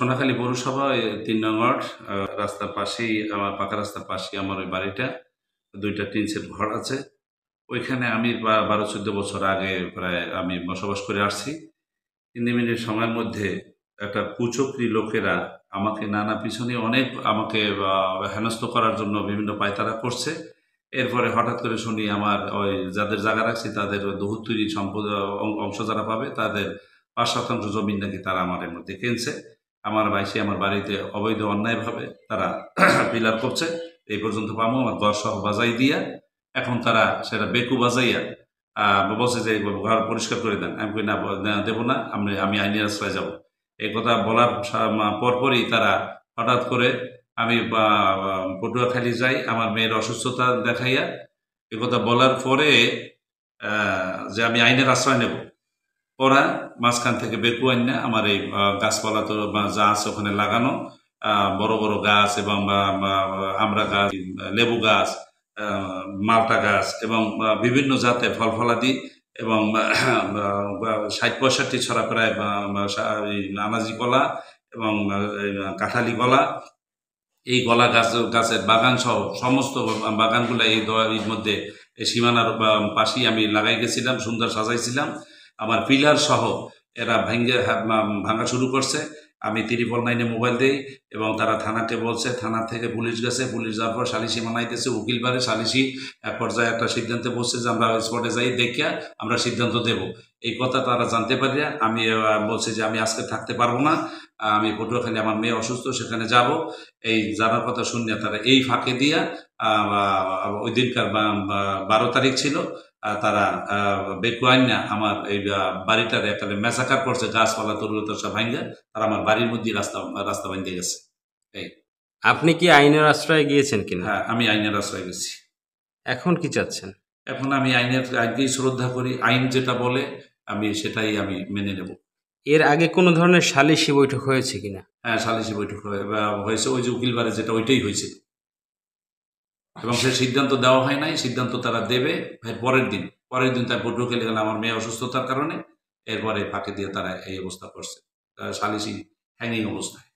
সোনাখালী পৌরসভা ৩ নং ওয়ার্ড রাস্তার পাশেই আমার পাকা রাস্তার পাশেই আমার ওই বাড়িটা। ২ টা টিন শেড ঘর আছে। ওইখানে আমি ১২-১৪ বছর আগে প্রায় আমি বসবাস করে আসছি। ৩ মিনিট সময়ের মধ্যে একটা কুচক্রী লোকেরা আমাকে নানা পিছনে অনেক আমাকে হেনস্থ করার জন্য বিভিন্ন পায়তারা করছে। এরপরে হঠাৎ করে শুনি আমার ওই যাদের জায়গা রাখছি তাদের দহুত্তরি সম্পদ অংশ যারা পাবে তাদের ৫% জমি নাকি তারা আমাদের মধ্যে কিনছে। আমার ভাইসে আমার বাড়িতে অবৈধ অন্যায়ভাবে তারা পিলার করছে। এই পর্যন্ত পামো আমার ঘর-সহ বাজাই দিয়া এখন তারা সেটা বেকু বাজাইয়া বলছে যে ঘর পরিষ্কার করে দেন। আমি কই, "না, দেবো না। আমি আইনের আশ্রয়ে যাব।" এই কথা বলার পরপরই তারা হঠাৎ করে আমি পটুয়াখালী যাই আমার মেয়ের অসুস্থতা দেখাইয়া। এ কথা বলার পরে যে আমি আইনের আশ্রয় নেব। ওরা মাঝখান থেকে বেকু আইনা আমার এই গাছপালা তো যা আছে ওখানে লাগানো বড় বড় গাছ এবং আমড়া গাছ, লেবু গাছ, মালটা গাছ এবং বিভিন্ন জাতের ফল ফলাদি এবং ৬০-৬৫ ছড়া প্রায় নানাজি কলা এবং কাঁঠালি কলা, এই কলা গাছের বাগান সহ সমস্ত বাগানগুলো এর মধ্যে সীমানার পাশেই আমি লাগাই গেছিলাম, সুন্দর সাজাইছিলাম। আমার পিলার সহ এরা ভাঙা শুরু করছে। আমি 999 মোবাইল দেই এবং তারা থানাকে বলছে, থানা থেকে পুলিশ গেছে, পুলিশ যাওয়ার পর সালিশি মানাইতেছে, উকিল বারে সালিশি এক পর্যায়ে একটা সিদ্ধান্তে বসছে যে আমরা স্পটে যাই দেখিয়া আমরা সিদ্ধান্ত দেব। এই কথা তারা জানতে পারিয়া আমি বলছি যে আমি আজকে থাকতে পারবো না, আমি পটুয়াখালী আমার মেয়ে অসুস্থ সেখানে যাব। এই জানার কথা শুনিয়া তারা এই ফাঁকে দিয়া ওই দিনকার 12 তারিখ ছিল, তারা বেকু আইনা আমার এই বাড়িটার একেবারে মেসাকার করছে, গাছপালা তরুলতা সব ভাঙ্গা তারা আমার বাড়ির মধ্যেই রাস্তা বাঁধিয়ে গেছে। এই আপনি কি আইনের আশ্রয়ে গিয়েছেন কিনা? হ্যাঁ, আমি আইনের আশ্রয় গেছি। এখন কি চাচ্ছেন? এখন আমি আইনকেই শ্রদ্ধা করি। আইন যেটা বলে আমি সেটাই আমি মেনে নেব। এর আগে কোনো ধরনের সালিশি বৈঠক হয়েছে কিনা? হ্যাঁ, সালিশি বৈঠক হয়েছে, ওই যে উকিল বারে যেটা ওইটাই হয়েছিল এবং সে সিদ্ধান্ত দেওয়া হয় নাই। সিদ্ধান্ত তারা দেবে পরের দিন তার পটুয়াখালী গেলে আমার মেয়ে অসুস্থতার কারণে এরপরে ফাঁকে দিয়ে তারা এই অবস্থা করছে, সালিশি হ্যাঙ্গিং অবস্থায়।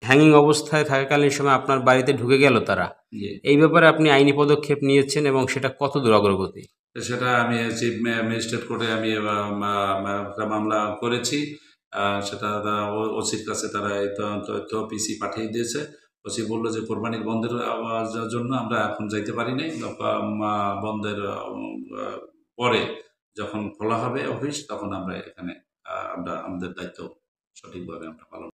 হ্যাঙ্গিং অবস্থায় থাকাকালীন সময় আপনার বাড়িতে ঢুকে গেল তারা। এই ব্যাপারে আপনি আইনি পদক্ষেপ নিয়েছেন এবং সেটা কতদূর অগ্রগতি? সেটা আমি চিফ ম্যাজিস্ট্রেট কোর্টে আমি একটা মামলা করেছি। সেটা ওসির কাছে তারা এই তথ্য পিসি পাঠিয়ে দিয়েছে। ওসি বললো যে কোরবানির বন্ধের জন্য আমরা এখন যাইতে পারি নাই। বন্ধের পরে যখন খোলা হবে অফিস তখন আমরা এখানে আমরা আমাদের দায়িত্ব সঠিকভাবে আমরা পালন